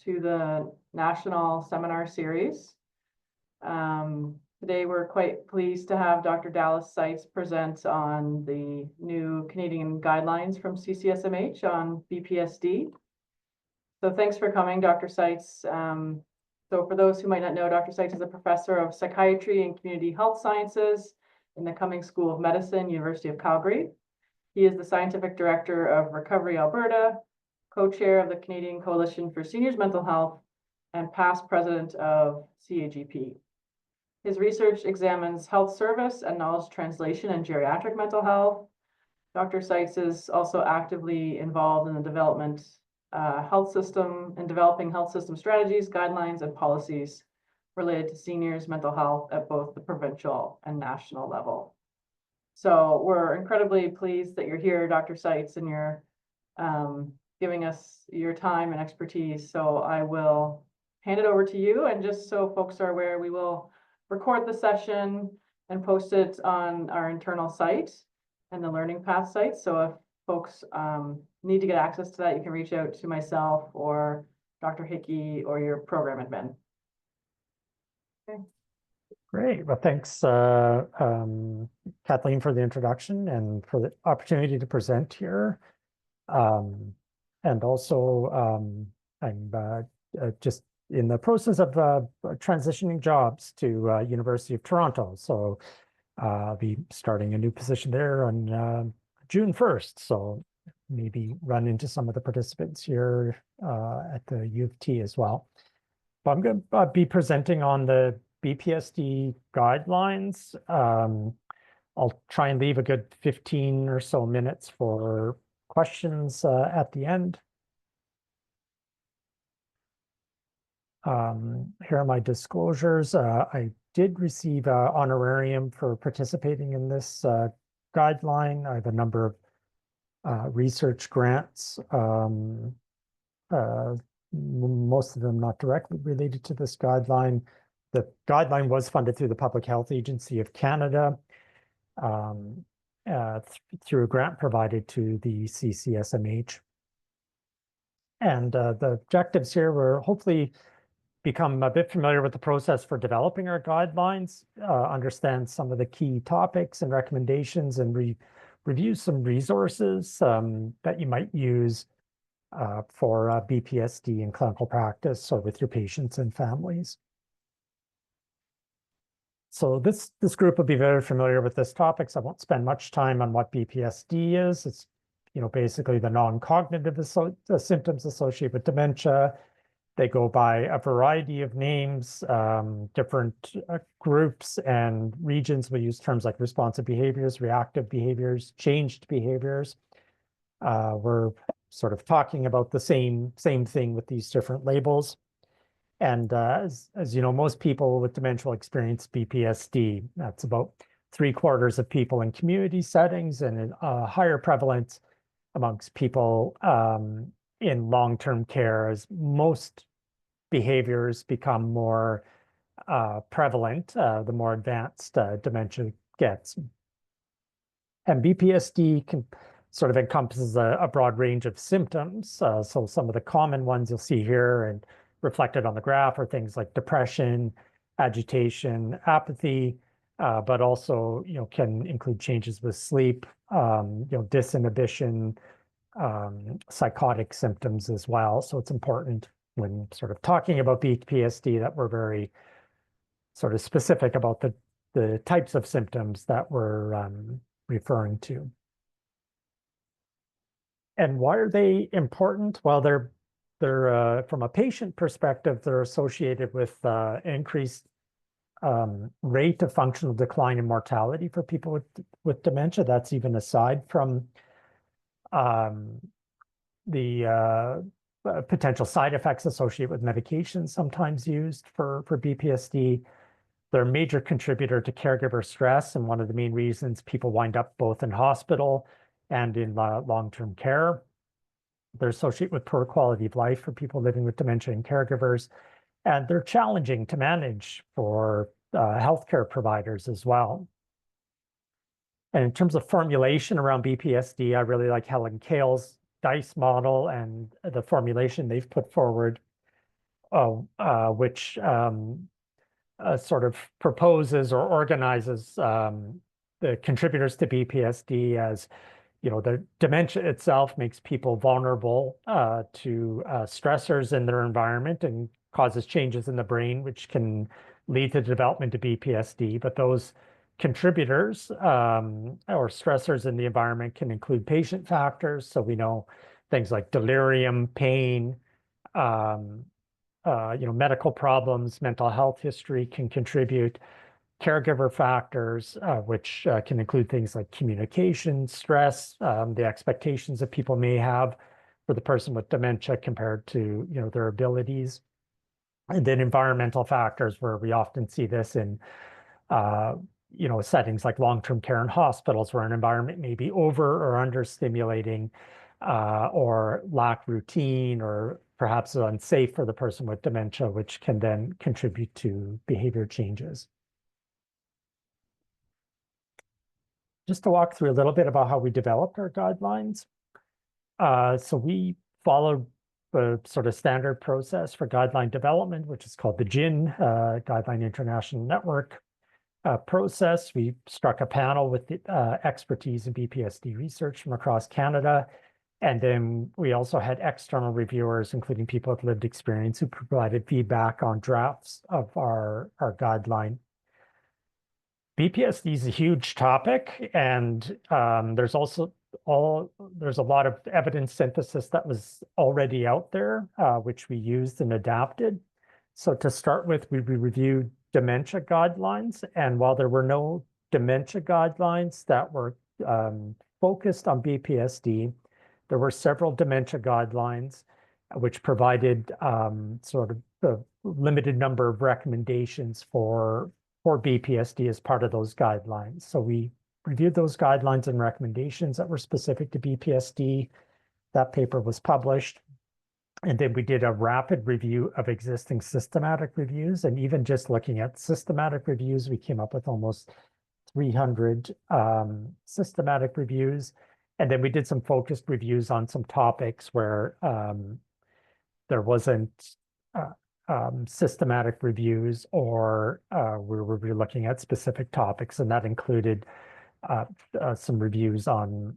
to the national seminar series. Today we're quite pleased to have Dr. Dallas Seitz present on the new Canadian guidelines from CCSMH on BPSD. So thanks for coming, Dr. Seitz. So for those who might not know, Dr. Seitz is a professor of psychiatry and community health sciences in the Cummings School of Medicine, University of Calgary. He is the scientific director of Recovery Alberta, co-chair of the Canadian Coalition for Seniors Mental Health, and past president of CAGP. His research examines health service and knowledge translation in geriatric mental health. Dr. Seitz is also actively involved in the developing health system strategies, guidelines, and policies related to seniors' mental health at both the provincial and national level. So we're incredibly pleased that you're here, Dr. Seitz, and you're giving us your time and expertise. So I will hand it over to you. And just so folks are aware, we will record the session and post it on our internal site and the Learning Path site. So if folks need to get access to that, you can reach out to myself or Dr. Hickey or your program admin. Okay. Great. Well, thanks, Kathleen, for the introduction and for the opportunity to present here. And also, I'm just in the process of transitioning jobs to University of Toronto. So I'll be starting a new position there on June 1st. So maybe run into some of the participants here at the U of T as well. But I'm going to be presenting on the BPSD guidelines. I'll try and leave a good 15 or so minutes for questions at the end. Here are my disclosures. I did receive an honorarium for participating in this guideline. I have a number of research grants, most of them not directly related to this guideline. The guideline was funded through the Public Health Agency of Canada through a grant provided to the CCSMH. And the objectives here were hopefully become a bit familiar with the process for developing our guidelines, understand some of the key topics and recommendations, and review some resources that you might use for BPSD in clinical practice or with your patients and families. So this group will be very familiar with this topic, so I won't spend much time on what BPSD is. It's basically the non-cognitive symptoms associated with dementia. They go by a variety of names. Different groups and regions will use terms like responsive behaviors, reactive behaviors, changed behaviors. We're sort of talking about the same thing with these different labels. And as you know, most people with dementia will experience BPSD. That's about 3/4 of people in community settings, and a higher prevalence amongst people in long-term care, as most behaviors become more prevalent the more advanced dementia gets. And BPSD can sort of encompasses a broad range of symptoms. So some of the common ones you'll see here and reflected on the graph are things like depression, agitation, apathy, but also can include changes with sleep, disinhibition, psychotic symptoms as well. So it's important when sort of talking about BPSD that we're very sort of specific about the types of symptoms that we're referring to. And why are they important? Well, they're from a patient perspective, they're associated with increased rate of functional decline and mortality for people with dementia. That's even aside from the potential side effects associated with medications sometimes used for BPSD. They're a major contributor to caregiver stress, and one of the main reasons people wind up both in hospital and in long-term care. They're associated with poor quality of life for people living with dementia and caregivers, and they're challenging to manage for healthcare providers as well. And in terms of formulation around BPSD, I really like Helen Cale's DICE model and the formulation they've put forward, which sort of proposes or organizes the contributors to BPSD as, the dementia itself makes people vulnerable to stressors in their environment and causes changes in the brain, which can lead to the development of BPSD. But those contributors or stressors in the environment can include patient factors. So we know things like delirium, pain, medical problems, mental health history can contribute. Caregiver factors, which can include things like communication, stress, the expectations that people may have for the person with dementia compared to, their abilities. And then environmental factors, where we often see this in, settings like long-term care in hospitals, where an environment may be over or under stimulating, or lack routine, or perhaps unsafe for the person with dementia, which can then contribute to behavior changes. Just to walk through a little bit about how we developed our guidelines. So we followed the sort of standard process for guideline development, which is called the GIN, Guideline International Network process. We struck a panel with expertise in BPSD research from across Canada. And then we also had external reviewers, including people with lived experience, who provided feedback on drafts of our guideline. BPSD is a huge topic, and there's also there's a lot of evidence synthesis that was already out there, which we used and adapted. So to start with, we reviewed dementia guidelines, and while there were no dementia guidelines that were focused on BPSD, there were several dementia guidelines which provided sort of the limited number of recommendations for BPSD as part of those guidelines. So we reviewed those guidelines and recommendations that were specific to BPSD. That paper was published. And then we did a rapid review of existing systematic reviews. And even just looking at systematic reviews, we came up with almost 300 systematic reviews. And then we did some focused reviews on some topics where there wasn't systematic reviews, or we were looking at specific topics, and that included some reviews on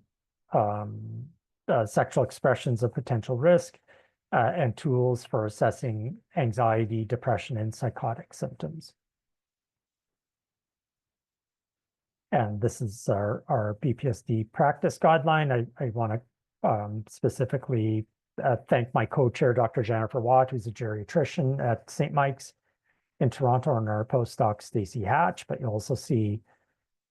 sexual expressions of potential risk and tools for assessing anxiety, depression, and psychotic symptoms. And this is our BPSD practice guideline. I want to specifically thank my co-chair, Dr. Jennifer Watt, who's a geriatrician at St. Mike's in Toronto, and our postdoc, Stacy Hatch. But you'll also see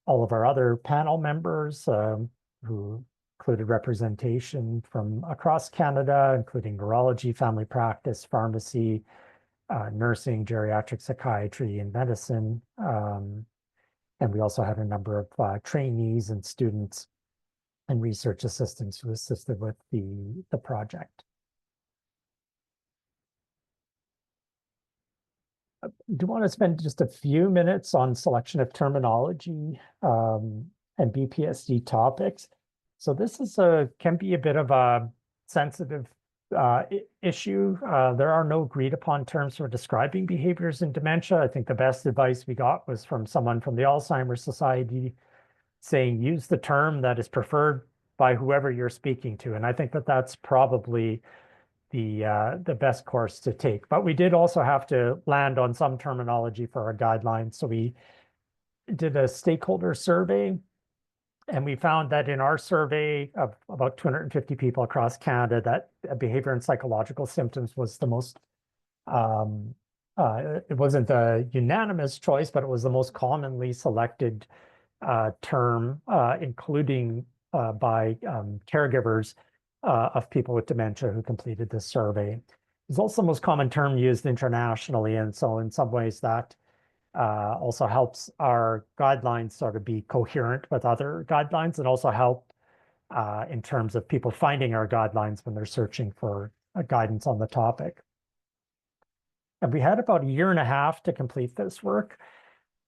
all of our other panel members who included representation from across Canada, including neurology, family practice, pharmacy, nursing, geriatric psychiatry, and medicine. And we also had a number of trainees and students and research assistants who assisted with the project. I do want to spend just a few minutes on selection of terminology and BPSD topics. So this is can be a bit of a sensitive issue. There are no agreed upon terms for describing behaviors in dementia. I think the best advice we got was from someone from the Alzheimer's Society saying, use the term that is preferred by whoever you're speaking to. And I think that that's probably the best course to take. But we did also have to land on some terminology for our guidelines. So we did a stakeholder survey, and we found that in our survey of about 250 people across Canada, that behavior and psychological symptoms was the most, it wasn't a unanimous choice, but it was the most commonly selected term, including by caregivers of people with dementia who completed this survey. It's also the most common term used internationally, and so in some ways that also helps our guidelines sort of be coherent with other guidelines, and also help in terms of people finding our guidelines when they're searching for guidance on the topic. And we had about a year and a half to complete this work.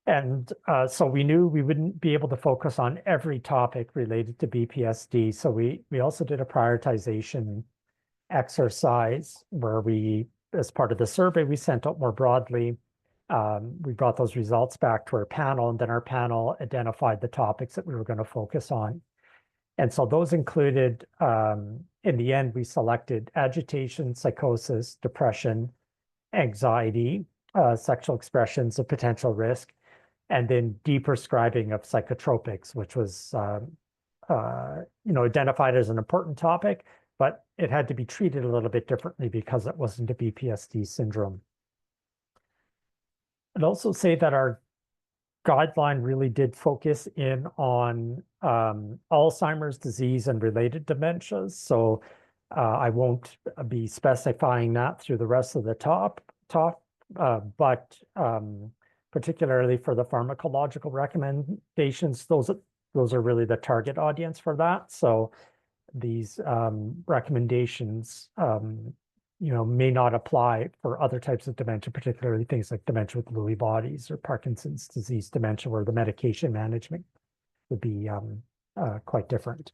And so we knew we wouldn't be able to focus on every topic related to BPSD. So we also did a prioritization exercise where we, as part of the survey, we sent out more broadly. We brought those results back to our panel, and then our panel identified the topics that we were going to focus on. And so those included, in the end, we selected agitation, psychosis, depression, anxiety, sexual expressions of potential risk, and then deprescribing of psychotropics, which was identified as an important topic, but it had to be treated a little bit differently because it wasn't a BPSD syndrome. I'd also say that our guideline really did focus in on Alzheimer's disease and related dementias. So I won't be specifying that through the rest of the talk, but particularly for the pharmacological recommendations, those are really the target audience for that. So these recommendations may not apply for other types of dementia, particularly things like dementia with Lewy bodies or Parkinson's disease dementia, where the medication management would be quite different.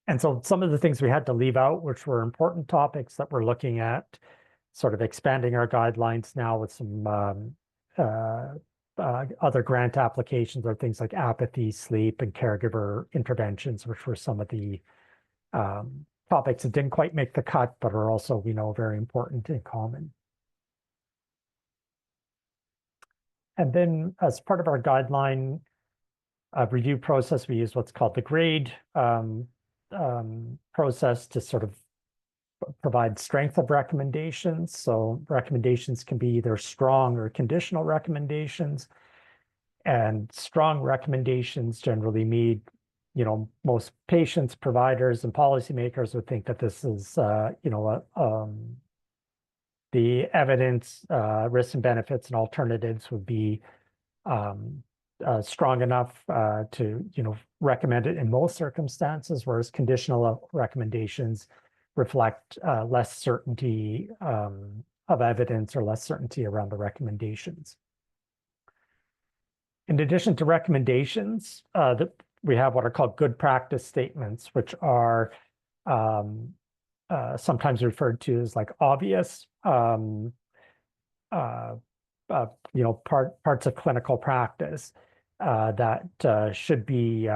And so some of the things we had to leave out, which were important topics that we're looking at, sort of expanding our guidelines now with some other grant applications, or things like apathy, sleep, and caregiver interventions, which were some of the topics that didn't quite make the cut, but are also, we know, very important and common. And then as part of our guideline review process, we use what's called the grade process to sort of provide strength of recommendations. So recommendations can be either strong or conditional recommendations. And strong recommendations generally mean, most patients, providers, and policymakers would think that this is, the evidence, risks and benefits and alternatives would be strong enough to, recommend it in most circumstances, whereas conditional recommendations reflect less certainty of evidence or less certainty around the recommendations. In addition to recommendations, we have what are called good practice statements, which are sometimes referred to as like obvious, parts of clinical practice that should be,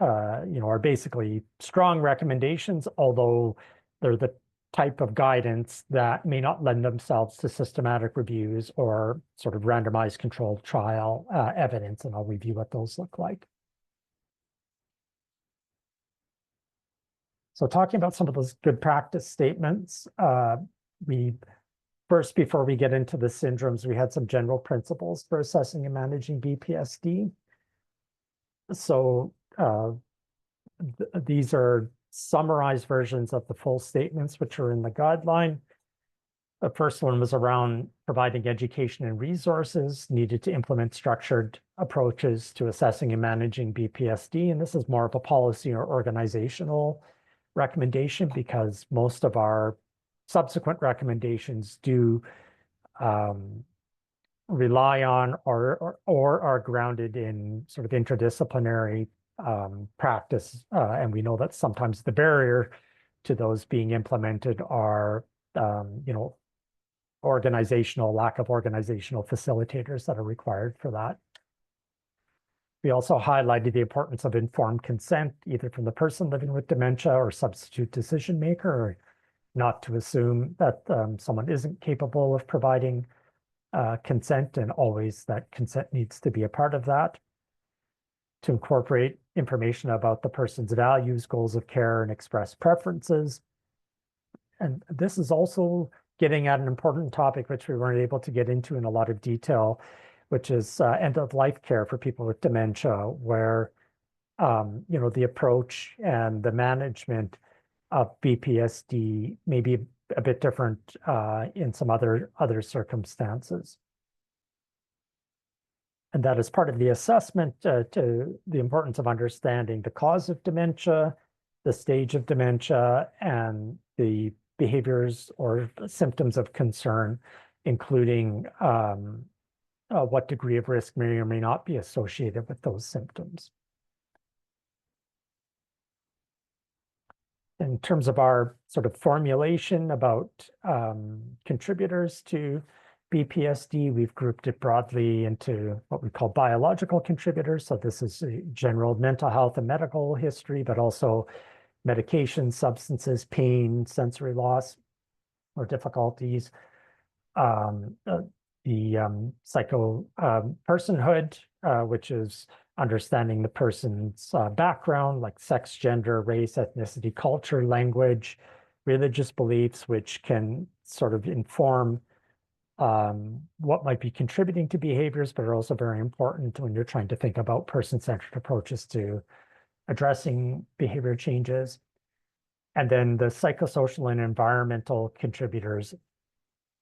are basically strong recommendations, although they're the type of guidance that may not lend themselves to systematic reviews or sort of randomized controlled trial evidence, and I'll review what those look like. So talking about some of those good practice statements, first, before we get into the syndromes, we had some general principles for assessing and managing BPSD. So these are summarized versions of the full statements, which are in the guideline. The first one was around providing education and resources needed to implement structured approaches to assessing and managing BPSD. And this is more of a policy or organizational recommendation, because most of our subsequent recommendations do rely on or are grounded in sort of interdisciplinary practice. And we know that sometimes the barrier to those being implemented are, lack of organizational facilitators that are required for that. We also highlighted the importance of informed consent, either from the person living with dementia or substitute decision maker, or not to assume that someone isn't capable of providing consent, and always that consent needs to be a part of that. To incorporate information about the person's values, goals of care, and express preferences. And this is also getting at an important topic, which we weren't able to get into in a lot of detail, which is end-of-life care for people with dementia, where the approach and the management of BPSD may be a bit different in some other circumstances. And that is part of the assessment to the importance of understanding the cause of dementia, the stage of dementia, and the behaviors or symptoms of concern, including what degree of risk may or may not be associated with those symptoms. In terms of our sort of formulation about contributors to BPSD, we've grouped it broadly into what we call biological contributors. So this is general mental health and medical history, but also medication, substances, pain, sensory loss or difficulties. The psycho personhood, which is understanding the person's background, like sex, gender, race, ethnicity, culture, language, religious beliefs, which can sort of inform what might be contributing to behaviors, but are also very important when you're trying to think about person-centered approaches to addressing behavior changes. And then the psychosocial and environmental contributors,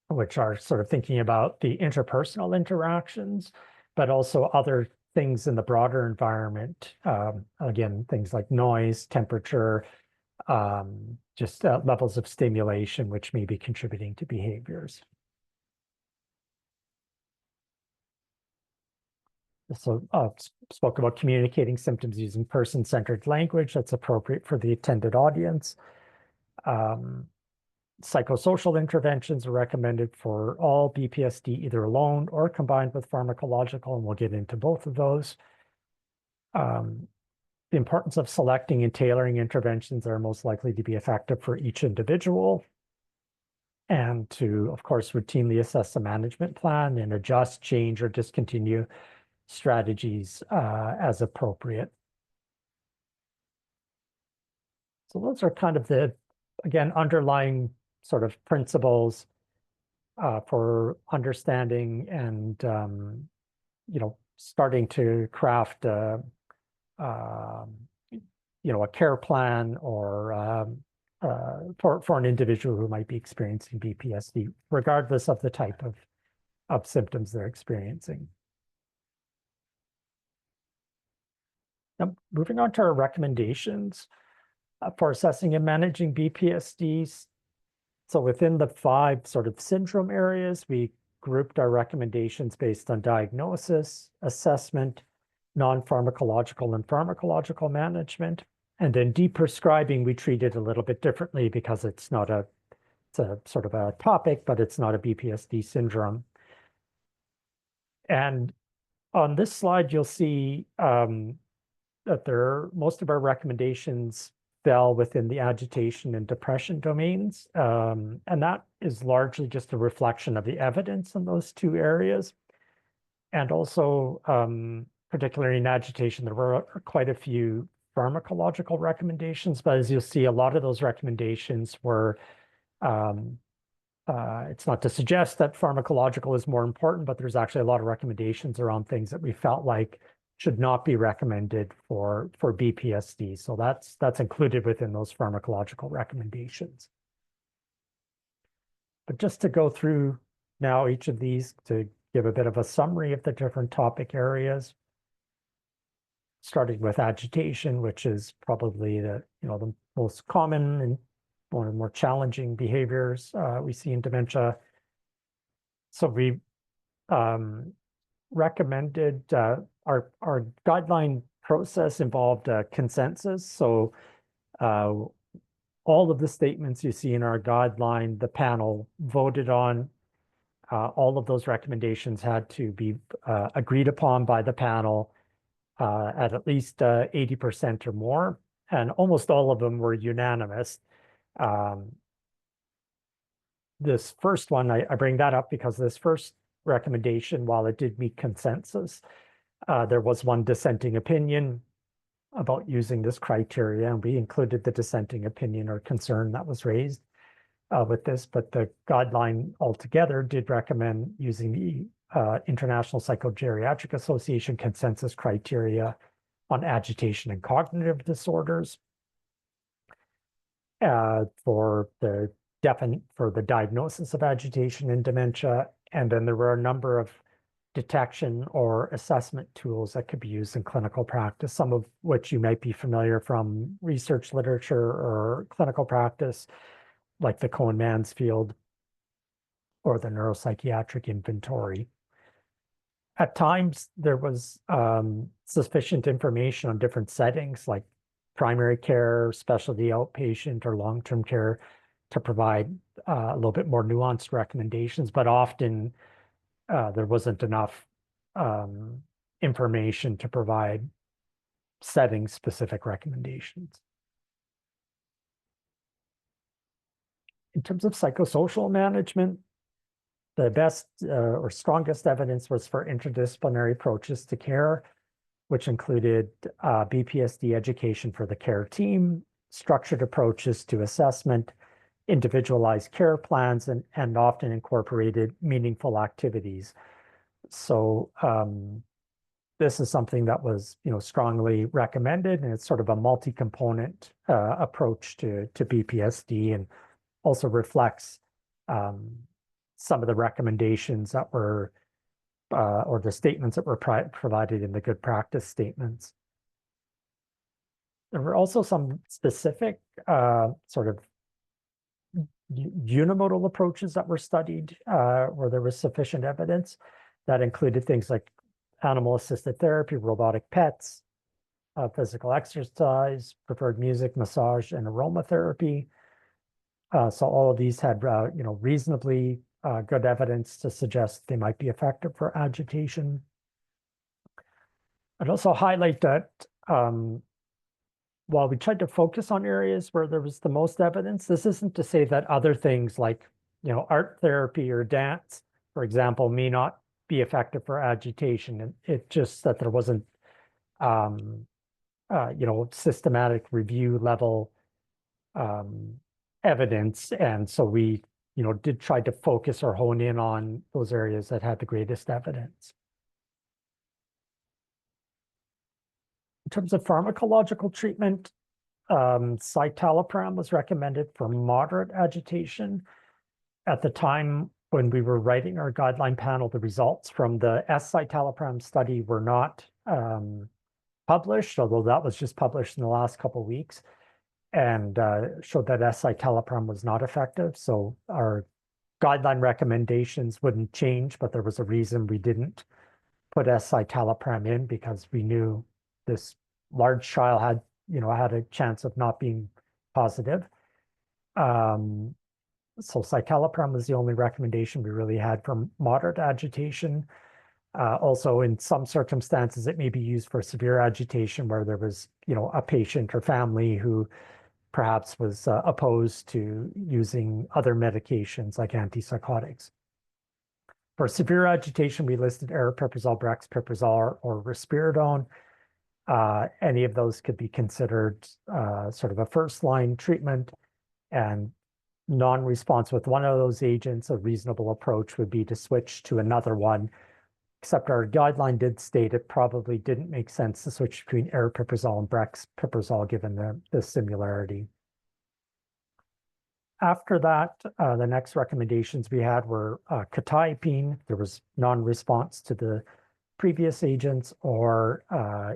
which are sort of thinking about the interpersonal interactions, but also other things in the broader environment. Again, things like noise, temperature, just levels of stimulation, which may be contributing to behaviors. So spoke about communicating symptoms using person-centered language that's appropriate for the attended audience. Psychosocial interventions are recommended for all BPSD, either alone or combined with pharmacological, and we'll get into both of those. The importance of selecting and tailoring interventions that are most likely to be effective for each individual, and to, of course, routinely assess the management plan and adjust, change, or discontinue strategies as appropriate. So those are kind of the, again, underlying sort of principles for understanding and, starting to craft a care plan or for an individual who might be experiencing BPSD, regardless of the type of symptoms they're experiencing. Now, moving on to our recommendations for assessing and managing BPSD. So within the 5 sort of syndrome areas, we grouped our recommendations based on diagnosis, assessment, non-pharmacological and pharmacological management. And then deprescribing, we treat it a little bit differently because it's a sort of a topic, but it's not a BPSD syndrome. And on this slide, you'll see that most of our recommendations fell within the agitation and depression domains. And that is largely just a reflection of the evidence in those 2 areas. And also, particularly in agitation, there were quite a few pharmacological recommendations, but as you'll see, a lot of those recommendations were, it's not to suggest that pharmacological is more important, but there's actually a lot of recommendations around things that we felt like should not be recommended for BPSD. So that's included within those pharmacological recommendations. But just to go through now each of these to give a bit of a summary of the different topic areas, starting with agitation, which is probably the most common and one of the more challenging behaviors we see in dementia. So we recommended our guideline process involved a consensus. So all of the statements you see in our guideline, the panel voted on. All of those recommendations had to be agreed upon by the panel at least 80% or more, and almost all of them were unanimous. This first one, I bring that up because this first recommendation, while it did meet consensus, there was one dissenting opinion about using this criteria, and we included the dissenting opinion or concern that was raised with this, but the guideline altogether did recommend using the International Psychogeriatric Association consensus criteria on agitation and cognitive disorders for the diagnosis of agitation and dementia. And then there were a number of detection or assessment tools that could be used in clinical practice, some of which you might be familiar from research literature or clinical practice, like the Cohen-Mansfield or the neuropsychiatric inventory. At times, there was sufficient information on different settings like primary care, specialty outpatient, or long-term care to provide a little bit more nuanced recommendations, but often there wasn't enough information to provide setting-specific recommendations. In terms of psychosocial management, the best or strongest evidence was for interdisciplinary approaches to care, which included BPSD education for the care team, structured approaches to assessment, individualized care plans, and often incorporated meaningful activities. So this is something that was, strongly recommended, and it's sort of a multi-component approach to BPSD, and also reflects some of the recommendations that were, or the statements that were provided in the good practice statements. There were also some specific sort of unimodal approaches that were studied where there was sufficient evidence that included things like animal-assisted therapy, robotic pets, physical exercise, preferred music, massage, and aromatherapy. So all of these had, reasonably good evidence to suggest they might be effective for agitation. I'd also highlight that while we tried to focus on areas where there was the most evidence, this isn't to say that other things like, art therapy or dance, for example, may not be effective for agitation. It's just that there wasn't, systematic review level evidence. And so we, did try to focus or hone in on those areas that had the greatest evidence. In terms of pharmacological treatment, citalopram was recommended for moderate agitation. At the time when we were writing our guideline panel, the results from the S-citalopram study were not published, although that was just published in the last couple of weeks, and showed that S-citalopram was not effective. So our guideline recommendations wouldn't change, but there was a reason we didn't put S-citalopram in, because we knew this large trial had, had a chance of not being positive. So citalopram was the only recommendation we really had for moderate agitation. Also, in some circumstances, it may be used for severe agitation where there was, a patient or family who perhaps was opposed to using other medications like antipsychotics. For severe agitation, we listed aripiprazole, brexpiprazole, or risperidone. Any of those could be considered sort of a first-line treatment, and non-response with one of those agents, a reasonable approach would be to switch to another one, except our guideline did state it probably didn't make sense to switch between aripiprazole and brexpiprazole given the similarity. After that, the next recommendations we had were quetiapine. There was non-response to the previous agents, or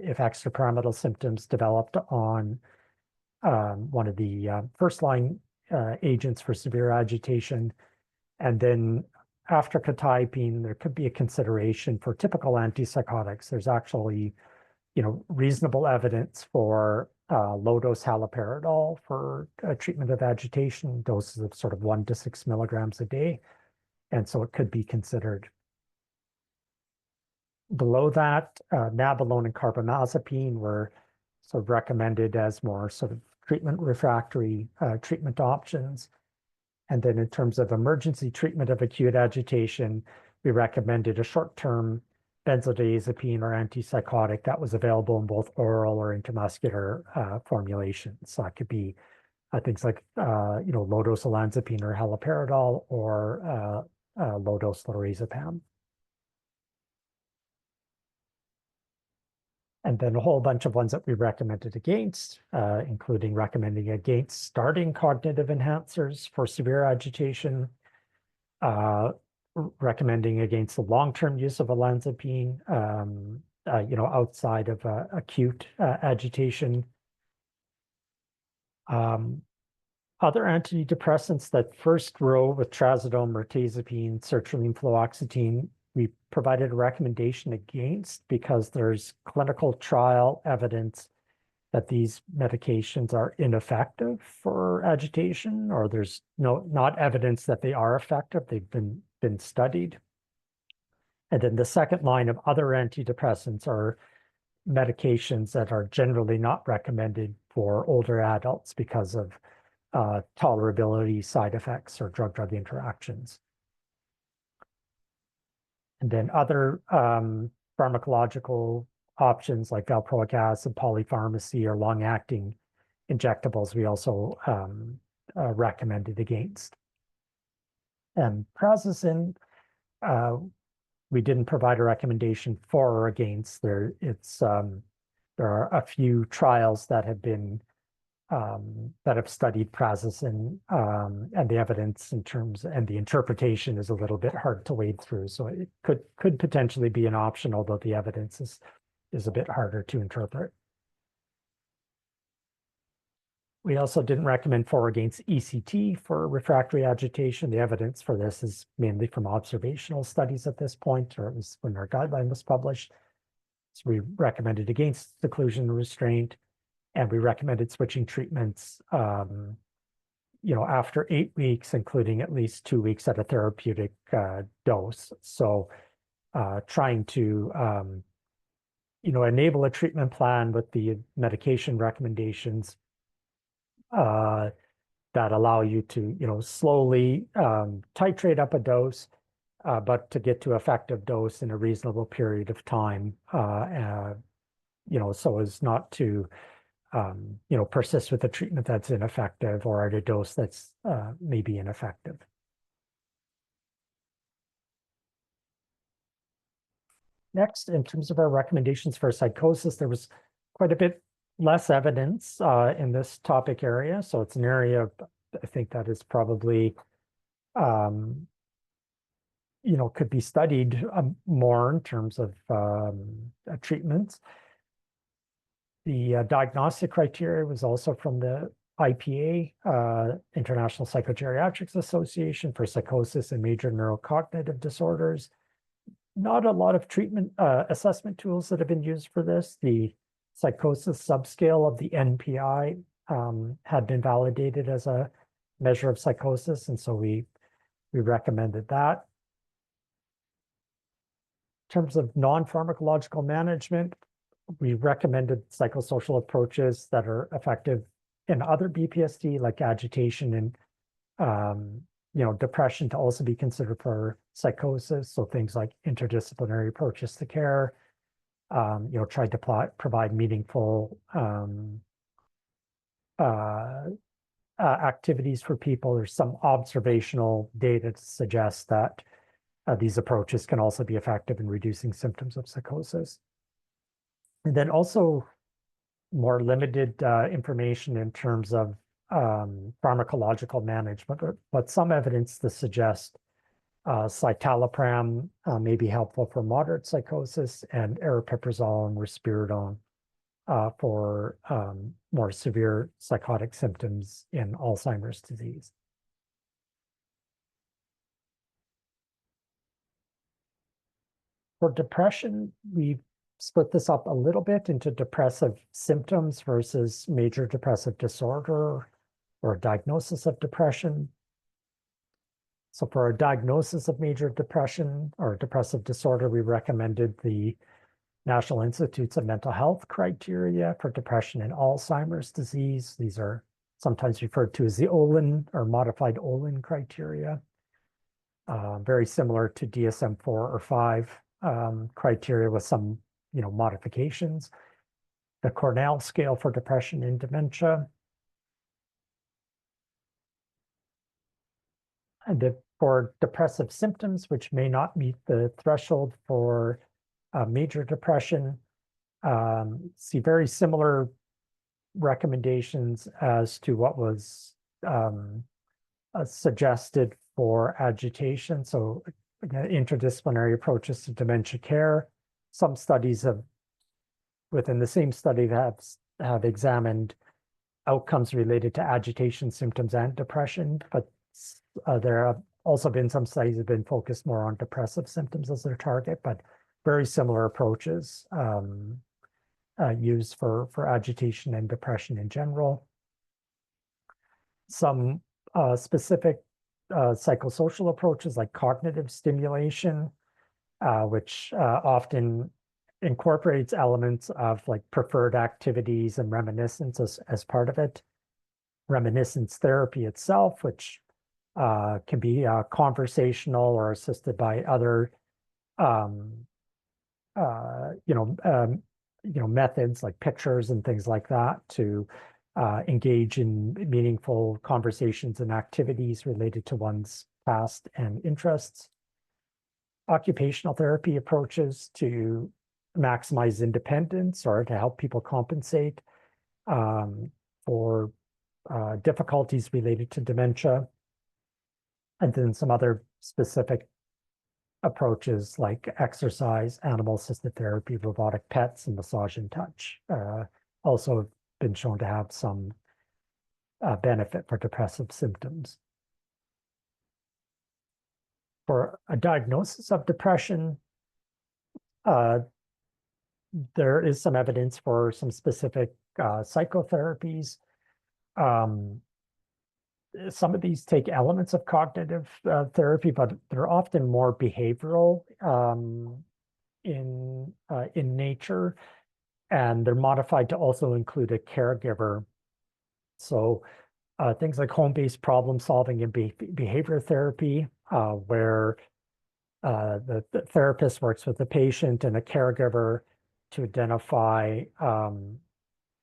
if extrapyramidal symptoms developed on one of the first-line agents for severe agitation. And then after quetiapine, there could be a consideration for typical antipsychotics. There's actually, reasonable evidence for low-dose haloperidol for treatment of agitation, doses of sort of 1 to 6 milligrams a day. And so it could be considered. Below that, nabilone and carbamazepine were sort of recommended as more sort of treatment refractory treatment options. And then in terms of emergency treatment of acute agitation, we recommended a short-term benzodiazepine or antipsychotic that was available in both oral or intramuscular formulations. So it could be things like, low-dose olanzapine or haloperidol, or low-dose lorazepam. And then a whole bunch of ones that we recommended against, including recommending against starting cognitive enhancers for severe agitation, recommending against the long-term use of olanzapine, outside of acute agitation. Other antidepressants, that first row with trazodone, mirtazapine, sertraline, fluoxetine, we provided a recommendation against because there's clinical trial evidence that these medications are ineffective for agitation, or there's not evidence that they are effective. They've been studied. And then the second line of other antidepressants are medications that are generally not recommended for older adults because of tolerability, side effects, or drug-drug interactions. And then other pharmacological options like valproic acid, polypharmacy, or long-acting injectables, we also recommended against. And prazosin, we didn't provide a recommendation for or against. There are a few trials that have been that have studied prazosin, and the evidence in terms and the interpretation is a little bit hard to wade through. So it could potentially be an option, although the evidence is a bit harder to interpret. We also didn't recommend for or against ECT for refractory agitation. The evidence for this is mainly from observational studies at this point, or it was when our guideline was published. So we recommended against seclusion and restraint, and we recommended switching treatments, after 8 weeks, including at least 2 weeks at a therapeutic dose. So trying to, enable a treatment plan with the medication recommendations that allow you to, slowly titrate up a dose, but to get to effective dose in a reasonable period of time, so as not to, persist with a treatment that's ineffective or at a dose that's maybe ineffective. Next, in terms of our recommendations for psychosis, there was quite a bit less evidence in this topic area. So it's an area, I think, that is probably, could be studied more in terms of treatments. The diagnostic criteria was also from the IPA, International Psychogeriatrics Association, for psychosis and major neurocognitive disorders. Not a lot of treatment assessment tools that have been used for this. The psychosis subscale of the NPI had been validated as a measure of psychosis, and so we recommended that. In terms of non-pharmacological management, we recommended psychosocial approaches that are effective in other BPSD, like agitation and depression, to also be considered for psychosis. So things like interdisciplinary approaches to care, tried to provide meaningful activities for people. There's some observational data to suggest that these approaches can also be effective in reducing symptoms of psychosis. And then also more limited information in terms of pharmacological management, but some evidence to suggest citalopram may be helpful for moderate psychosis, and aripiprazole and risperidone for more severe psychotic symptoms in Alzheimer's disease. For depression, we split this up a little bit into depressive symptoms versus major depressive disorder or diagnosis of depression. So for a diagnosis of major depression or depressive disorder, we recommended the National Institutes of Mental Health criteria for depression and Alzheimer's disease. These are sometimes referred to as the Olin or modified Olin criteria, very similar to DSM-4 or 5 criteria with some modifications. The Cornell scale for depression and dementia. And for depressive symptoms, which may not meet the threshold for major depression, see very similar recommendations as to what was suggested for agitation. So again, interdisciplinary approaches to dementia care. Some studies within the same study have examined outcomes related to agitation symptoms and depression, but there are also been some studies have been focused more on depressive symptoms as their target, but very similar approaches used for agitation and depression in general. Some specific psychosocial approaches like cognitive stimulation, which often incorporates elements of like preferred activities and reminiscence as part of it. Reminiscence therapy itself, which can be conversational or assisted by other methods like pictures and things like that to engage in meaningful conversations and activities related to one's past and interests. Occupational therapy approaches to maximize independence or to help people compensate for difficulties related to dementia. And then some other specific approaches like exercise, animal-assisted therapy, robotic pets, and massage and touch also have been shown to have some benefit for depressive symptoms. For a diagnosis of depression, there is some evidence for some specific psychotherapies. Some of these take elements of cognitive therapy, but they're often more behavioral in nature, and they're modified to also include a caregiver. So things like home-based problem solving and behavior therapy, where the therapist works with the patient and a caregiver to identify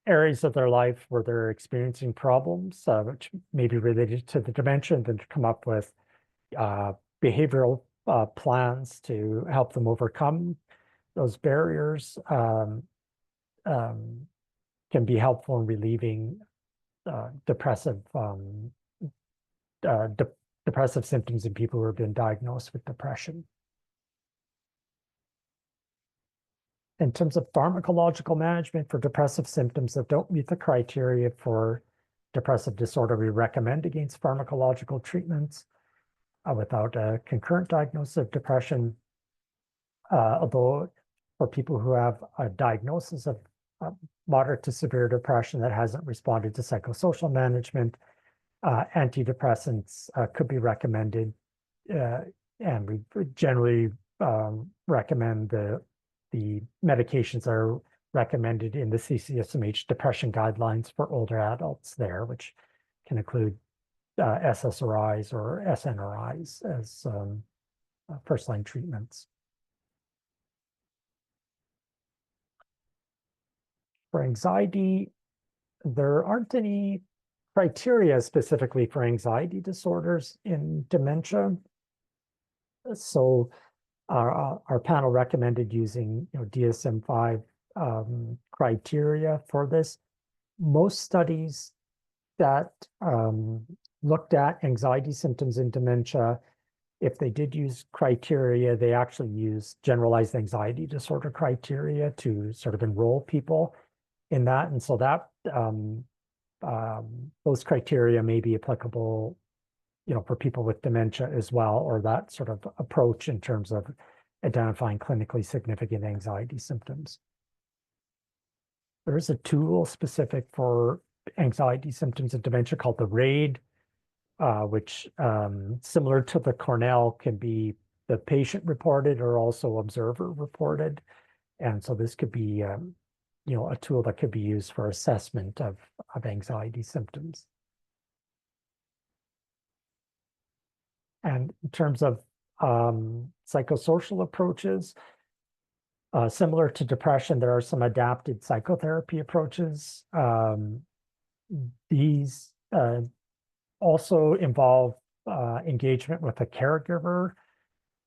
areas of their life where they're experiencing problems, which may be related to the dementia, and then to come up with behavioral plans to help them overcome those barriers can be helpful in relieving depressive symptoms in people who have been diagnosed with depression. In terms of pharmacological management for depressive symptoms that don't meet the criteria for depressive disorder, we recommend against pharmacological treatments without a concurrent diagnosis of depression. Although for people who have a diagnosis of moderate to severe depression that hasn't responded to psychosocial management, antidepressants could be recommended, and we generally recommend the medications that are recommended in the CCSMH depression guidelines for older adults there, which can include SSRIs or SNRIs as first-line treatments. For anxiety, there aren't any criteria specifically for anxiety disorders in dementia. So our panel recommended using DSM-5 criteria for this. Most studies that looked at anxiety symptoms in dementia, if they did use criteria, they actually used generalized anxiety disorder criteria to sort of enroll people in that. And so that those criteria may be applicable for people with dementia as well, or that sort of approach in terms of identifying clinically significant anxiety symptoms. There is a tool specific for anxiety symptoms of dementia called the RAID, which similar to the Cornell can be the patient reported or also observer reported. And so this could be a tool that could be used for assessment of anxiety symptoms. And in terms of psychosocial approaches, similar to depression, there are some adapted psychotherapy approaches. These also involve engagement with a caregiver.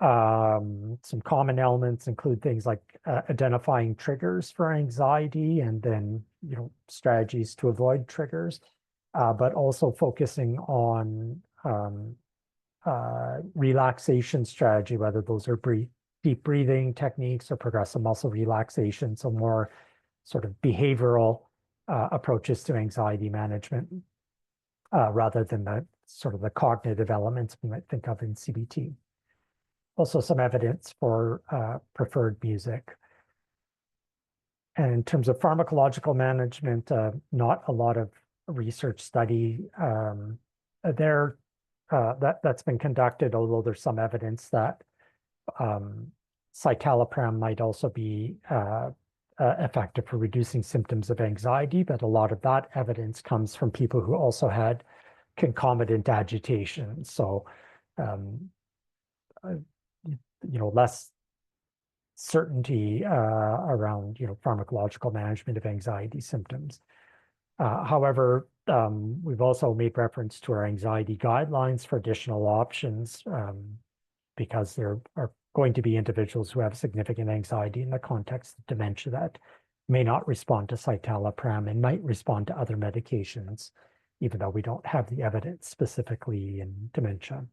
Some common elements include things like identifying triggers for anxiety and then strategies to avoid triggers, but also focusing on relaxation strategy, whether those are deep breathing techniques or progressive muscle relaxation, so more sort of behavioral approaches to anxiety management rather than the sort of the cognitive elements we might think of in CBT. Also some evidence for preferred music. And in terms of pharmacological management, not a lot of research study there that's been conducted, although there's some evidence that citalopram might also be effective for reducing symptoms of anxiety, but a lot of that evidence comes from people who also had concomitant agitation. So, less certainty around, pharmacological management of anxiety symptoms. However, we've also made reference to our anxiety guidelines for additional options because there are going to be individuals who have significant anxiety in the context of dementia that may not respond to citalopram and might respond to other medications, even though we don't have the evidence specifically in dementia.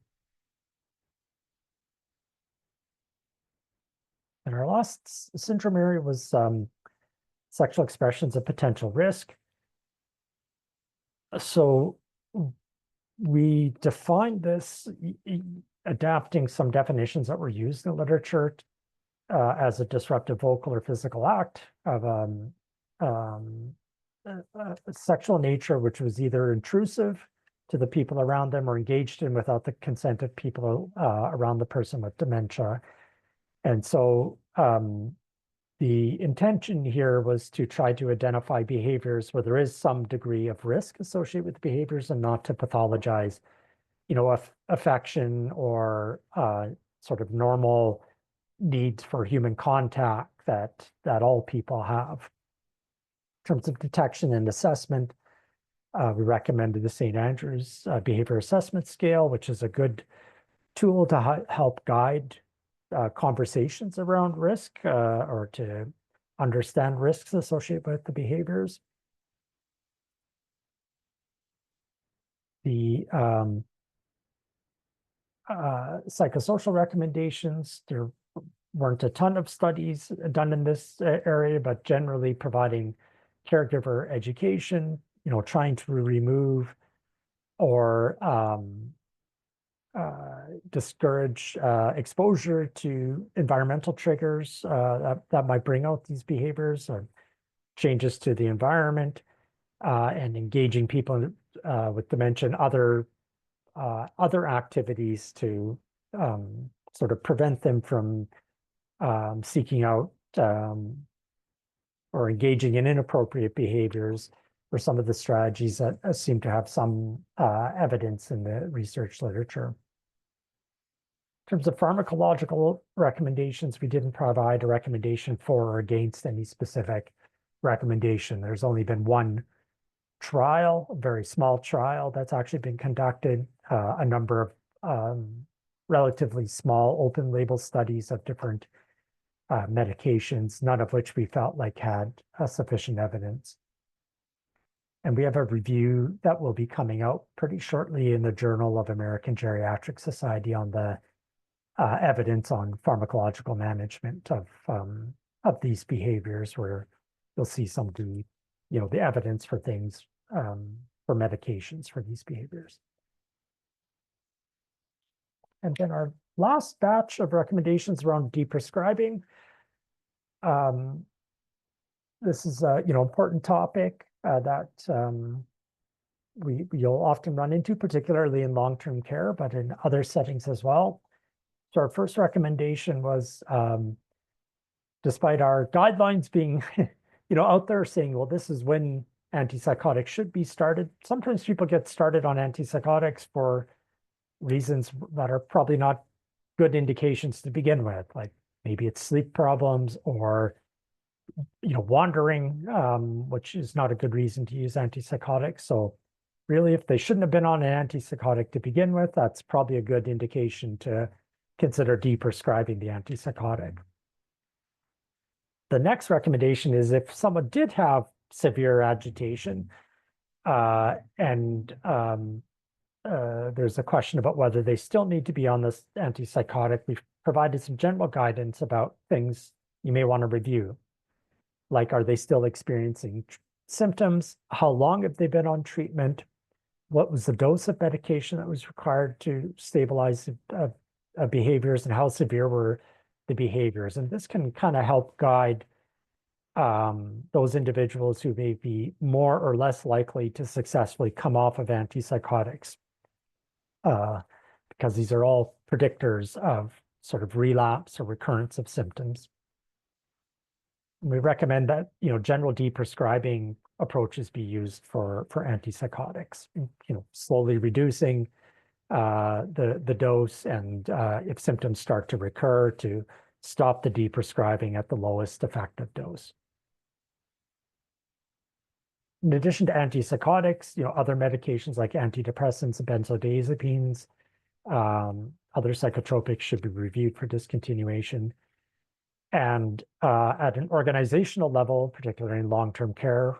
And our last syndrome area was sexual expressions of potential risk. So we defined this adapting some definitions that were used in literature as a disruptive vocal or physical act of a sexual nature, which was either intrusive to the people around them or engaged in without the consent of people around the person with dementia. And so the intention here was to try to identify behaviors where there is some degree of risk associated with behaviors and not to pathologize, affection or sort of normal needs for human contact that all people have. In terms of detection and assessment, we recommended the St. Andrews Behavior Assessment Scale, which is a good tool to help guide conversations around risk or to understand risks associated with the behaviors. The psychosocial recommendations, there weren't a ton of studies done in this area, but generally providing caregiver education, trying to remove or discourage exposure to environmental triggers that might bring out these behaviors or changes to the environment, and engaging people with dementia and other activities to sort of prevent them from seeking out or engaging in inappropriate behaviors, or some of the strategies that seem to have some evidence in the research literature. In terms of pharmacological recommendations, we didn't provide a recommendation for or against any specific recommendation. There's only been one trial, a very small trial that's actually been conducted, a number of relatively small open label studies of different medications, none of which we felt like had sufficient evidence. And we have a review that will be coming out pretty shortly in the Journal of American Geriatric Society on the evidence on pharmacological management of these behaviors, where you'll see some of the, the evidence for things for medications for these behaviors. And then our last batch of recommendations around deprescribing. This is a important topic that you'll often run into, particularly in long-term care, but in other settings as well. So our first recommendation was, despite our guidelines being, out there saying, well, this is when antipsychotics should be started. Sometimes people get started on antipsychotics for reasons that are probably not good indications to begin with, like maybe it's sleep problems or, wandering, which is not a good reason to use antipsychotics. So really, if they shouldn't have been on an antipsychotic to begin with, that's probably a good indication to consider deprescribing the antipsychotic. The next recommendation is if someone did have severe agitation and there's a question about whether they still need to be on this antipsychotic, we've provided some general guidance about things you may want to review. Like, are they still experiencing symptoms? How long have they been on treatment? what was the dose of medication that was required to stabilize behaviors, and how severe were the behaviors. And this can kind of help guide those individuals who may be more or less likely to successfully come off of antipsychotics, because these are all predictors of sort of relapse or recurrence of symptoms. We recommend that, general deprescribing approaches be used for antipsychotics, slowly reducing the dose, and if symptoms start to recur, to stop the deprescribing at the lowest effective dose. In addition to antipsychotics, other medications like antidepressants and benzodiazepines, other psychotropics should be reviewed for discontinuation. And at an organizational level, particularly in long-term care,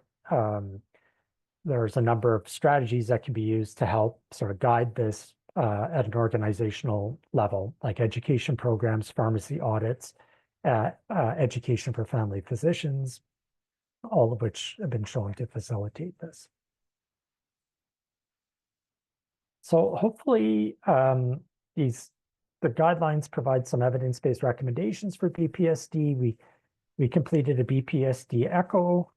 there's a number of strategies that can be used to help sort of guide this at an organizational level, like education programs, pharmacy audits, education for family physicians, all of which have been shown to facilitate this. So hopefully the guidelines provide some evidence-based recommendations for BPSD. We completed a BPSD echo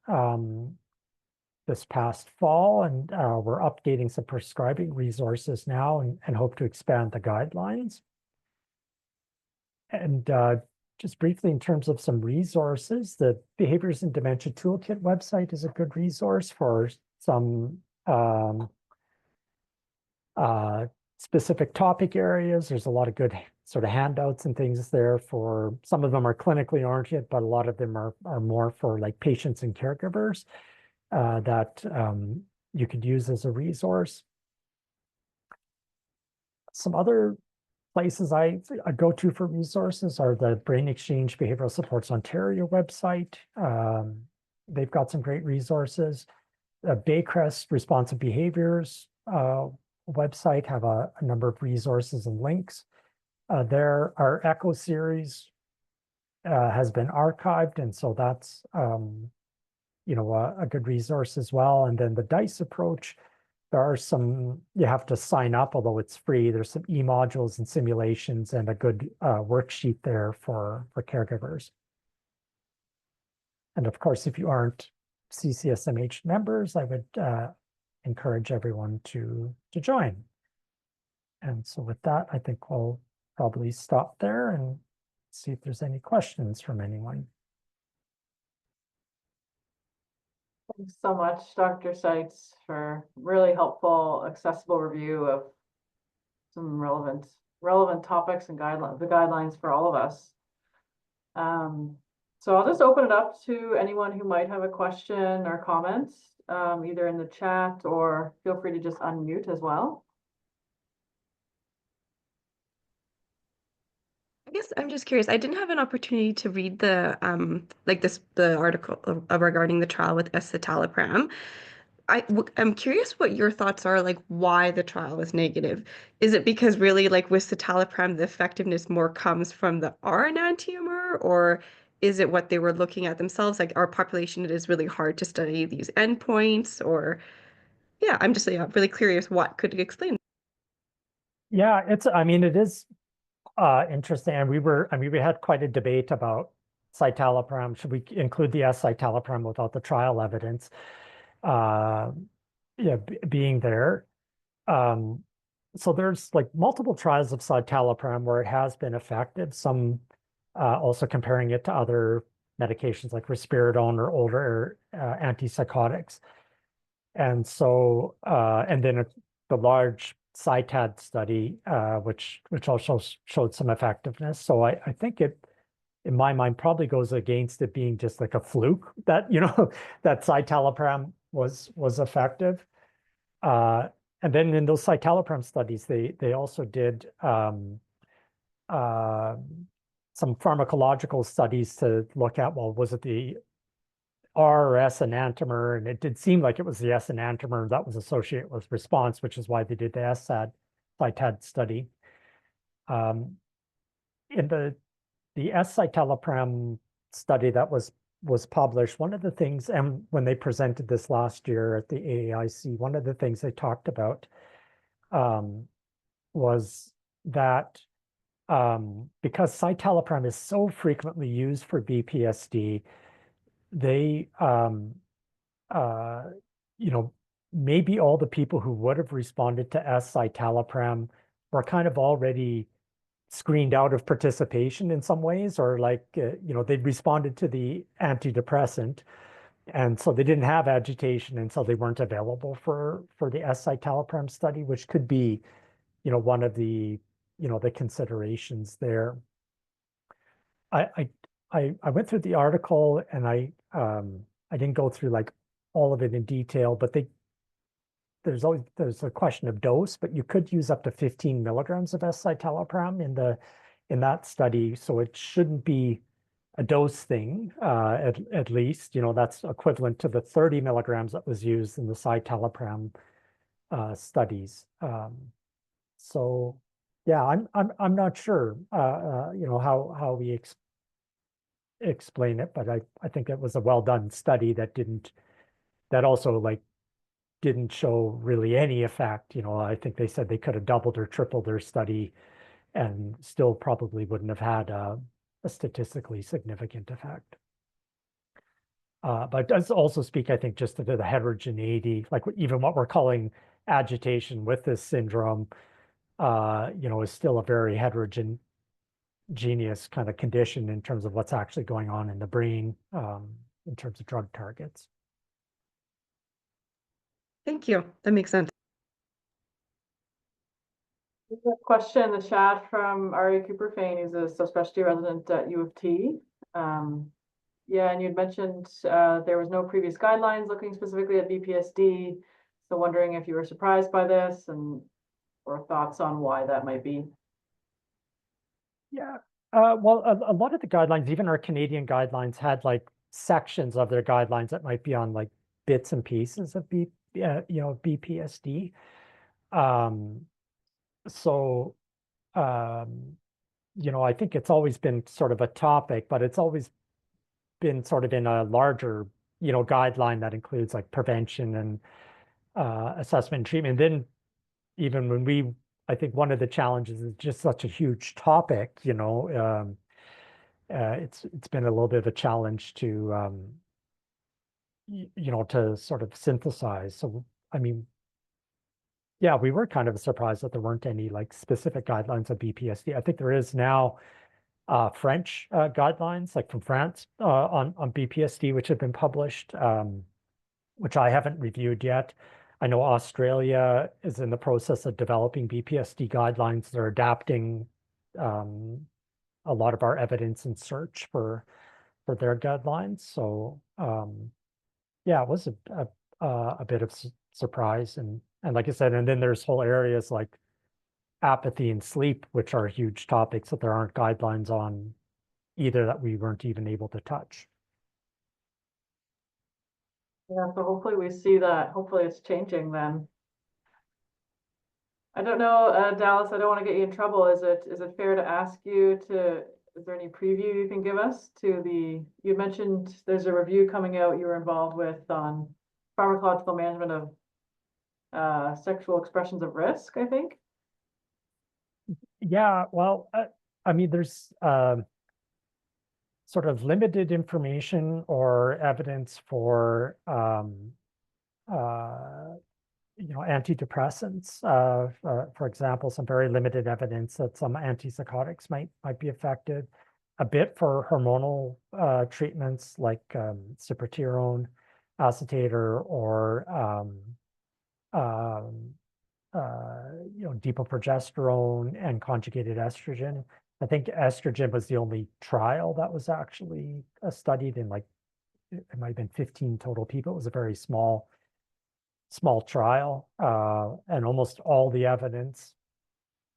this past fall, and we're updating some prescribing resources now, and hope to expand the guidelines. And just briefly, in terms of some resources, the Behaviors in Dementia Toolkit website is a good resource for some specific topic areas. There's a lot of good sort of handouts and things there. For some of them are clinically oriented, but a lot of them are more for like patients and caregivers that you could use as a resource. Some other places I go to for resources are the Brain Exchange Behavioral Supports Ontario website. They've got some great resources. Baycrest Responsive Behaviors website have a number of resources and links. Our Echo series has been archived, and so that's a good resource as well. And then the DICE approach, there are some, you have to sign up, although it's free. There's some e-modules and simulations, and a good worksheet there for caregivers. And of course, if you aren't CCSMH members, I would encourage everyone to join. And so with that, I think we'll probably stop there and see if there's any questions from anyone. Thanks so much, Dr. Seitz, for really helpful, accessible review of some relevant topics and the guidelines for all of us. So I'll just open it up to anyone who might have a question or comments, either in the chat, or feel free to just unmute as well. I guess I'm just curious. I didn't have an opportunity to read the the article regarding the trial with escitalopram. I'm curious what your thoughts are, like why the trial was negative. Is it because really, like with citalopram, the effectiveness more comes from the R enantiomer, or is it what they were looking at themselves? Like our population, it is really hard to study these endpoints, or yeah, I'm just really curious what could explain. Yeah, it is interesting. And we had quite a debate about citalopram. Should we include the escitalopram without the trial evidence being there? So there's like multiple trials of citalopram where it has been effective. Some also comparing it to other medications like risperidone or older antipsychotics. And so, and then the large CITAD study, which also showed some effectiveness. So I think it, in my mind, probably goes against it being just like a fluke that, that citalopram was effective. And then in those citalopram studies, they also did some pharmacological studies to look at, well, was it the R or S enantiomer? And it did seem like it was the S enantiomer that was associated with response, which is why they did the SAD study. In the S citalopram study that was was published, one of the things, and when they presented this last year at the AAIC, one of the things they talked about was that because citalopram is so frequently used for BPSD, they, maybe all the people who would have responded to S-citalopram were kind of already screened out of participation in some ways, or like, they'd responded to the antidepressant. And so they didn't have agitation, and so they weren't available for the S-citalopram study, which could be, one of the, the considerations there. I went through the article, and I didn't go through like all of it in detail, but there's a question of dose, but you could use up to 15 milligrams of S-citalopram in that study, so it shouldn't be a dose thing, at least, that's equivalent to the 30 milligrams that was used in the citalopram studies. So yeah, I'm not sure, how we explain it, but I think it was a well done study that also like didn't show really any effect. I think they said they could have doubled or tripled their study and still probably wouldn't have had a statistically significant effect. But it does also speak, I think, just to the heterogeneity, like even what we're calling agitation with this syndrome, is still a very heterogeneous kind of condition in terms of what's actually going on in the brain, in terms of drug targets. Thank you. That makes sense. There's a question in the chat from Ari Cooper-Fain, who's a subspecialty resident at U of T. Yeah, and you'd mentioned there was no previous guidelines looking specifically at BPSD. So wondering if you were surprised by this or thoughts on why that might be. Yeah, well, a lot of the guidelines, even our Canadian guidelines, had like sections of their guidelines that might be on like bits and pieces of BPSD. So, I think it's always been sort of a topic, but it's always been sort of in a larger, guideline that includes like prevention and assessment and treatment. Then even when I think one of the challenges is just such a huge topic, it's been a little bit of a challenge to, to sort of synthesize. So, I mean, yeah, we were kind of surprised that there weren't any like specific guidelines of BPSD. I think there is now French guidelines, like from France, on BPSD, which have been published, which I haven't reviewed yet. I know Australia is in the process of developing BPSD guidelines. They're adapting a lot of our evidence and search for their guidelines. So yeah, it was a bit of surprise, and like I said, and then there's whole areas like apathy and sleep, which are huge topics that there aren't guidelines on either, that we weren't even able to touch. Yeah, so hopefully we see that. Hopefully it's changing then. I don't know, Dallas, I don't want to get you in trouble. Is it fair to ask you is there any preview you can give us you mentioned there's a review coming out you were involved with on pharmacological management of sexual expressions of risk, I think? Yeah, well, I mean, there's sort of limited information or evidence for antidepressants. For example, some very limited evidence that some antipsychotics might be effective. A bit for hormonal treatments like cyproterone, acetator, or depoprogesterone and conjugated estrogen. I think estrogen was the only trial that was actually studied in, like, it might have been 15 total people. It was a very small trial, and almost all the evidence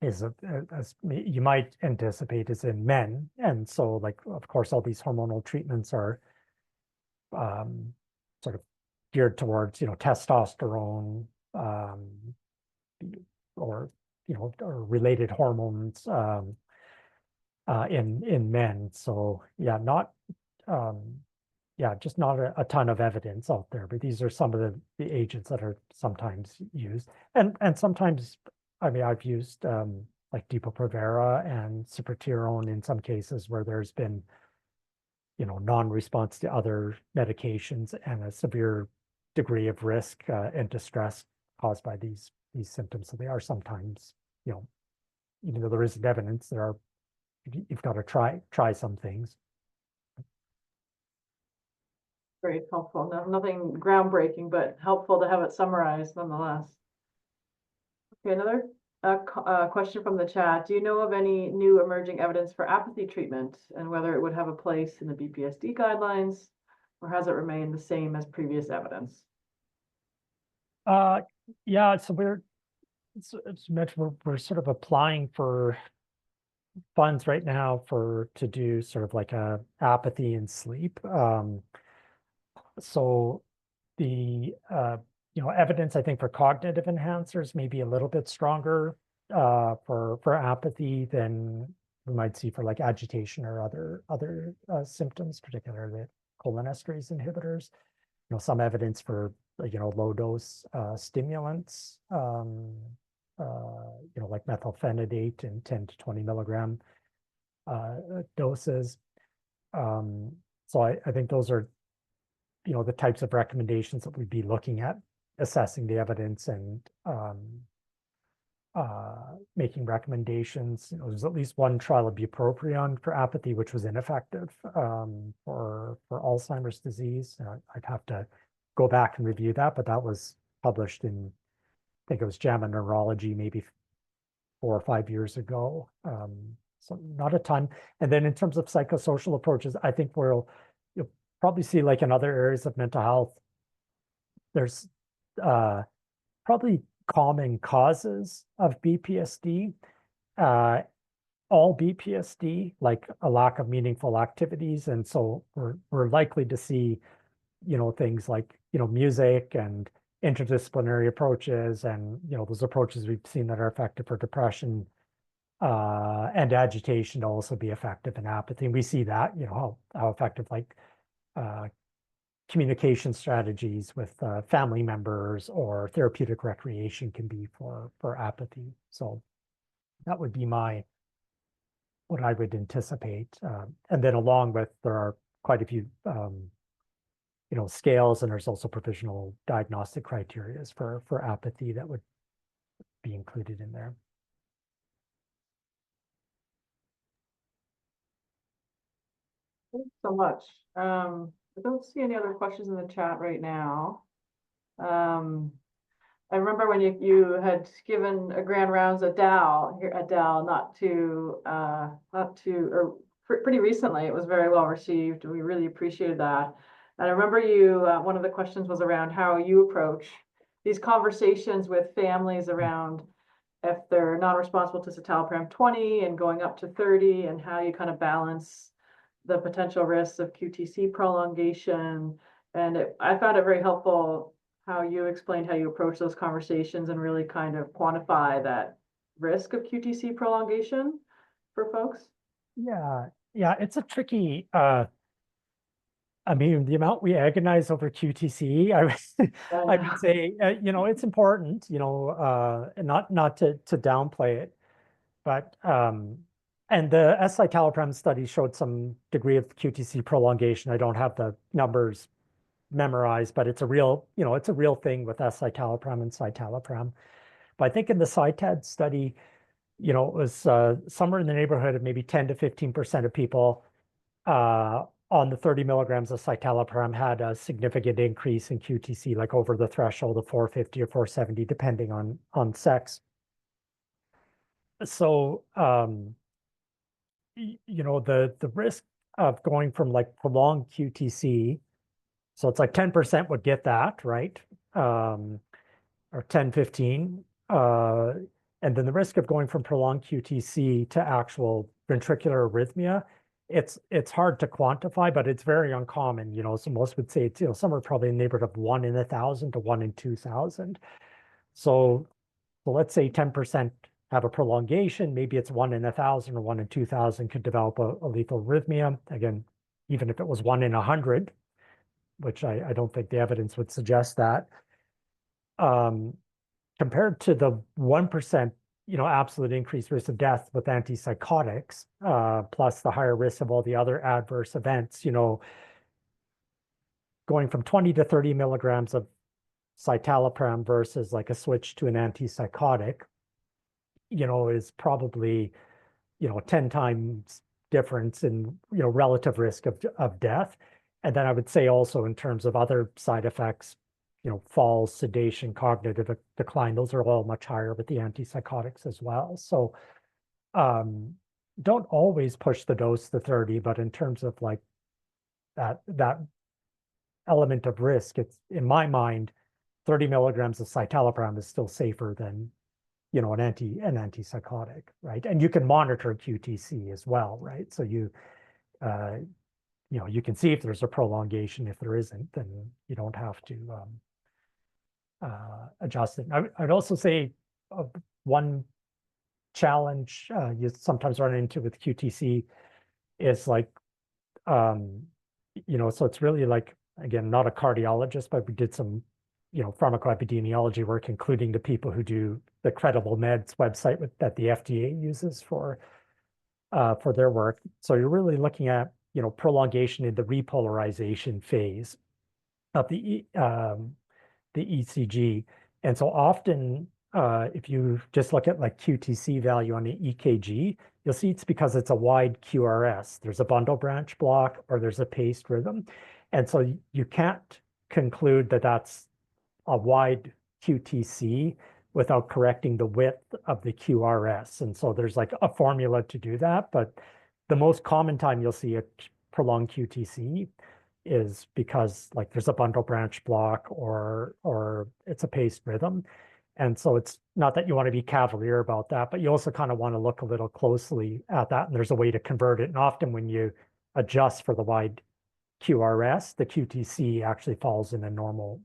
is, as you might anticipate, is in men. And so, like, of course, all these hormonal treatments are sort of geared towards, testosterone, or related hormones in men. So yeah, not just not a ton of evidence out there, but these are some of the agents that are sometimes used. And sometimes, I mean, I've used like Depo-Provera and Ciprityrone in some cases where there's been, non-response to other medications and a severe degree of risk and distress caused by these symptoms. So they are sometimes, even though there isn't evidence, you've got to try some things. Great, helpful. No, nothing groundbreaking, but helpful to have it summarized nonetheless. Okay, another question from the chat. Do you know of any new emerging evidence for apathy treatment and whether it would have a place in the BPSD guidelines, or has it remained the same as previous evidence? Yeah, so as mentioned, we're sort of applying for funds right now to do sort of like a apathy and sleep. So the evidence, I think, for cognitive enhancers may be a little bit stronger for apathy than we might see for like agitation or other symptoms, particularly cholinesterase inhibitors. Some evidence for low dose stimulants, like methylphenidate in 10 to 20 milligram doses. So I think those are the types of recommendations that we'd be looking at, assessing the evidence and making recommendations. There's at least one trial of bupropion for apathy, which was ineffective for Alzheimer's disease. I'd have to go back and review that, but that was published in, I think it was JAMA Neurology, maybe 4 or 5 years ago. So not a ton. And then in terms of psychosocial approaches, I think you'll probably see, like in other areas of mental health, there's probably common causes of BPSD. All BPSD, like a lack of meaningful activities. And so we're likely to see, things like, music and interdisciplinary approaches and, those approaches we've seen that are effective for depression and agitation to also be effective in apathy. And we see that, how effective like communication strategies with family members or therapeutic recreation can be for apathy. So that would be what I would anticipate. And then along with, there are quite a few, scales, and there's also provisional diagnostic criteria for apathy that would be included in there. Thanks so much. I don't see any other questions in the chat right now. I remember when you had given a grand rounds at Dow, pretty recently. It was very well received. We really appreciated that. And I remember one of the questions was around how you approach these conversations with families around if they're non-responsible to citalopram 20 and going up to 30, and how you kind of balance the potential risks of QTC prolongation. And I found it very helpful how you explained how you approach those conversations and really kind of quantify that risk of QTC prolongation for folks. Yeah, it's a tricky, I mean, the amount we agonize over QTC, I would say, it's important, not to downplay it, but, and the escitalopram study showed some degree of QTC prolongation. I don't have the numbers memorized, but it's a real thing with escitalopram and citalopram. But I think in the CITAD study, it was somewhere in the neighborhood of maybe 10 to 15% of people on the 30 milligrams of citalopram had a significant increase in QTC, like over the threshold of 450 or 470, depending on sex. So, the risk of going from like prolonged QTC, so it's like 10% would get that, right? Or 10, 15. And then the risk of going from prolonged QTC to actual ventricular arrhythmia, it's hard to quantify, but it's very uncommon, so most would say it's, somewhere probably in the neighborhood of 1 in 1,000 to 1 in 2,000. So let's say 10% have a prolongation, maybe it's 1 in 1,000 or 1 in 2,000 could develop a lethal arrhythmia. Again, even if it was 1 in 100, which I don't think the evidence would suggest that. Compared to the 1%, absolute increased risk of death with antipsychotics, plus the higher risk of all the other adverse events, going from 20 to 30 milligrams of citalopram versus like a switch to an antipsychotic, is probably, 10 times difference in, relative risk of death. And then I would say also in terms of other side effects, falls, sedation, cognitive decline, those are all much higher with the antipsychotics as well. So don't always push the dose to 30, but in terms of like that element of risk, it's, in my mind, 30 milligrams of citalopram is still safer than, an antipsychotic, right? And you can monitor QTC as well, right? So you can see if there's a prolongation. If there isn't, then you don't have to adjust it. I'd also say one challenge you sometimes run into with QTC is like, so it's really like, again, not a cardiologist, but we did some, pharmacoepidemiology work, including the people who do the Credible Meds website that the FDA uses for their work. So you're really looking at, prolongation in the repolarization phase of the ECG. And so often, if you just look at like QTC value on the EKG, you'll see it's because it's a wide QRS. There's a bundle branch block or there's a paced rhythm. And so you can't conclude that that's a wide QTC without correcting the width of the QRS. And so there's like a formula to do that. But the most common time you'll see a prolonged QTC is because like there's a bundle branch block or it's a paced rhythm. And so it's not that you want to be cavalier about that, but you also kind of want to look a little closely at that. And there's a way to convert it. And often when you adjust for the wide QRS, the QTC actually falls in a normal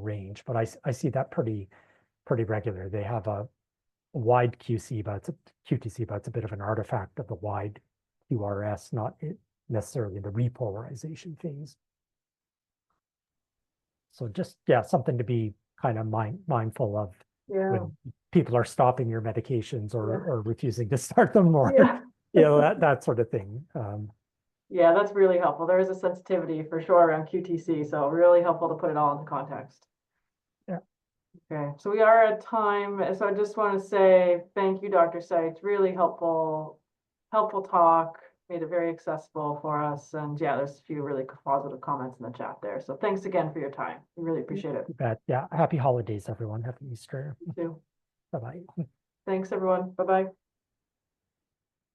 range. But I see that pretty regular. They have a wide QTC, but it's a bit of an artifact of the wide QRS, not necessarily the repolarization phase. So just, something to be kind of mindful of when people are stopping your medications or refusing to start them more. That sort of thing. Yeah, that's really helpful. There is a sensitivity for sure around QTC, so really helpful to put it all into context. Yeah. Okay, so we are at time. So I just want to say thank you, Dr. Seitz. Really helpful talk. Made it very accessible for us. And there's a few really positive comments in the chat there. So thanks again for your time. We really appreciate it. You bet. Yeah. Happy holidays, everyone. Happy Easter. You too. Bye-bye. Thanks, everyone. Bye-bye.